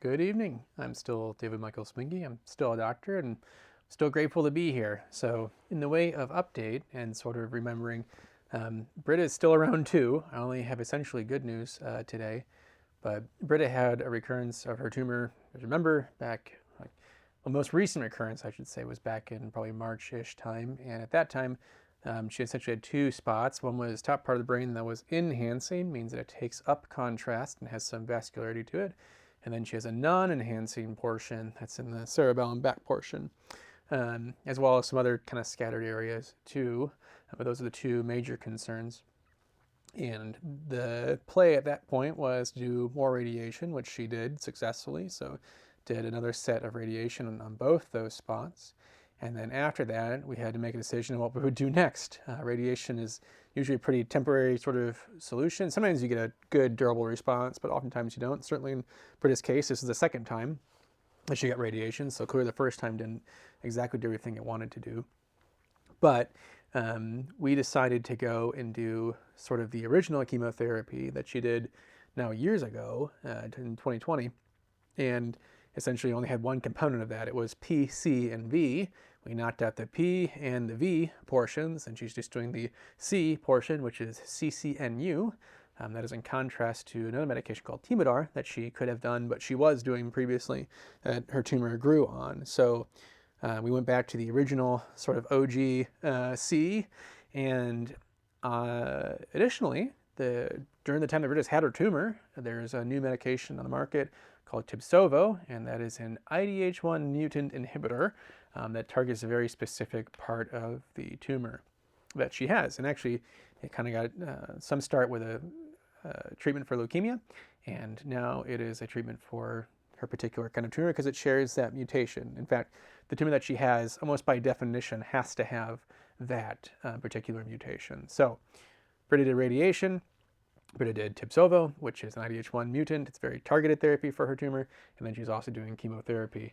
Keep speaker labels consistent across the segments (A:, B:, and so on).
A: Good evening. I'm still David Michael Smingy. I'm still a doctor and still grateful to be here. So, in the way of update and sort of remembering, Britta is still around too. I only have essentially good news today, but Britta had a recurrence of her tumor. As you remember, back, like, the most recent recurrence, I should say, was back in probably March-ish time. And at that time, she essentially had two spots. One was top part of the brain that was enhancing, means that it takes up contrast and has some vascularity to it. And then she has a non-enhancing portion that's in the cerebellum back portion, as well as some other kind of scattered areas too. But those are the two major concerns. And the play at that point was to do more radiation, which she did successfully. So did another set of radiation on both those spots. And then after that, we had to make a decision on what we would do next. Radiation is usually a pretty temporary sort of solution. Sometimes you get a good durable response, but oftentimes you don't. Certainly in Britta's case, this is the second time that she got radiation. So clearly the first time didn't exactly do everything it wanted to do. But we decided to go and do sort of the original chemotherapy that she did now years ago in 2020. And essentially only had one component of that. It was P, C, and V. We knocked out the P and the V portions, and she's just doing the C portion, which is CCNU. That is in contrast to another medication called Timodar that she could have done, but she was doing previously that her tumor grew on. So we went back to the original sort of OG C, and additionally, during the time that Britta's had her tumor, there's a new medication on the market called Tibsovo, and that is an IDH1 mutant inhibitor that targets a very specific part of the tumor that she has. And actually, it kind of got some start with a treatment for leukemia, and now it is a treatment for her particular kind of tumor because it shares that mutation. In fact, the tumor that she has, almost by definition, has to have that particular mutation. So, Britta did radiation. Britta did Tibsovo, which is an IDH1 mutant. It's very targeted therapy for her tumor. And then she's also doing chemotherapy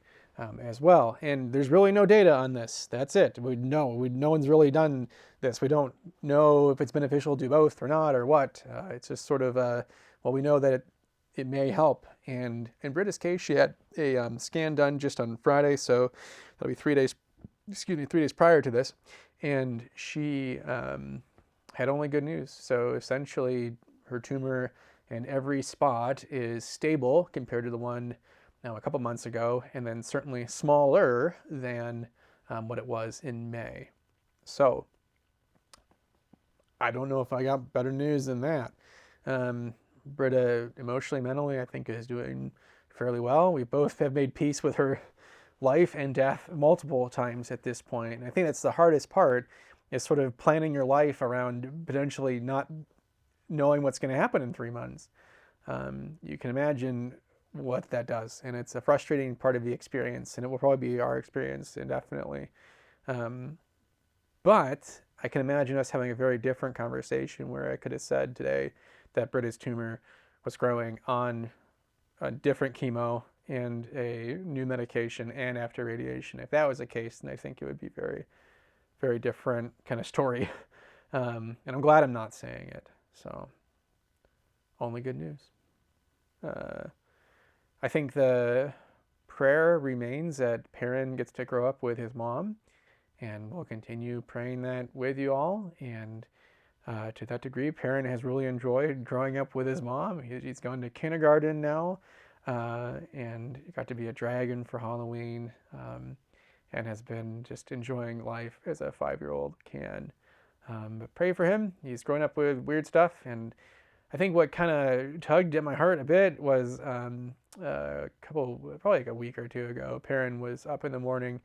A: as well. And there's really no data on this. That's it. No one's really done this. We don't know if it's beneficial to do both or not or what. It's just sort of, well, we know that it may help. And in Britta's case, she had a scan done just on Friday. So that'll be 3 days, 3 days prior to this. And she had only good news. So essentially, her tumor in every spot is stable compared to the one now a couple months ago, and then certainly smaller than what it was in May. So I don't know if I got better news than that. Britta, emotionally, mentally, I think is doing fairly well. We both have made peace with her life and death multiple times at this point. And I think that's the hardest part, is sort of planning your life around potentially not knowing what's going to happen in 3 months. You can imagine what that does, and it's a frustrating part of the experience, and it will probably be our experience indefinitely. But I can imagine us having a very different conversation where I could have said today that Britta's tumor was growing on a different chemo and a new medication and after radiation. If that was the case, then I think it would be very, very different kind of story. And I'm glad I'm not saying it. So, only good news. I think the prayer remains that Perrin gets to grow up with his mom, and we'll continue praying that with you all. And to that degree, Perrin has really enjoyed growing up with his mom. He's gone to kindergarten now, and got to be a dragon for Halloween, and has been just enjoying life as a 5-year-old can. But pray for him. He's growing up with weird stuff, and I think what kind of tugged at my heart a bit was probably like a week or two ago, Perrin was up in the morning,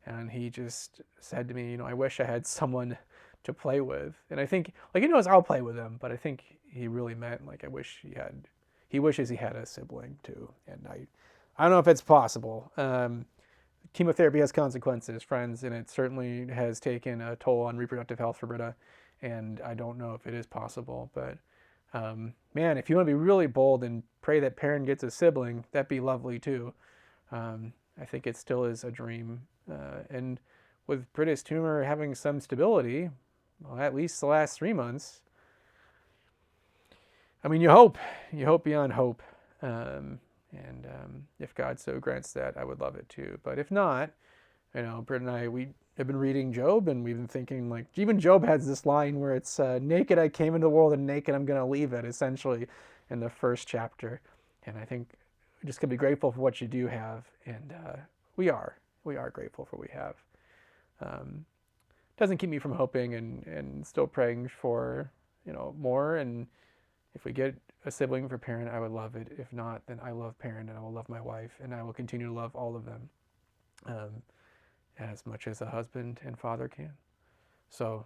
A: and he just said to me, I wish I had someone to play with. And I think, like, he knows I'll play with him, but I think he really meant, like, he wishes he had a sibling too. And I don't know if it's possible. Chemotherapy has consequences, friends, and it certainly has taken a toll on reproductive health for Britta, and I don't know if it is possible, but man, if you want to be really bold and pray that Perrin gets a sibling, that'd be lovely too. I think it still is a dream, and with Britta's tumor having some stability, well, at least the last 3 months, I mean, you hope beyond hope. And if God so grants that, I would love it too. But if not, Britt and I, we have been reading Job, and we've been thinking, like, even Job has this line where it's naked I came into the world and naked I'm going to leave it, essentially, in the first chapter. And I think we just can be grateful for what you do have, and we are grateful for what we have. Doesn't keep me from hoping and still praying for more. And if we get a sibling for parent, I would love it. If not, then I love parent, and I will love my wife, and I will continue to love all of them as much as a husband and father can. So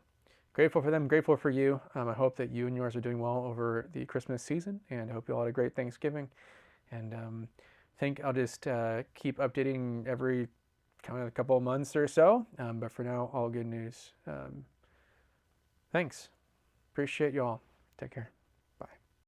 A: grateful for them, grateful for you. I hope that you and yours are doing well over the Christmas season, and I hope you all had a great Thanksgiving. And I think I'll just keep updating every kind of a couple of months or so. But for now, all good news. Thanks. Appreciate you all. Take care.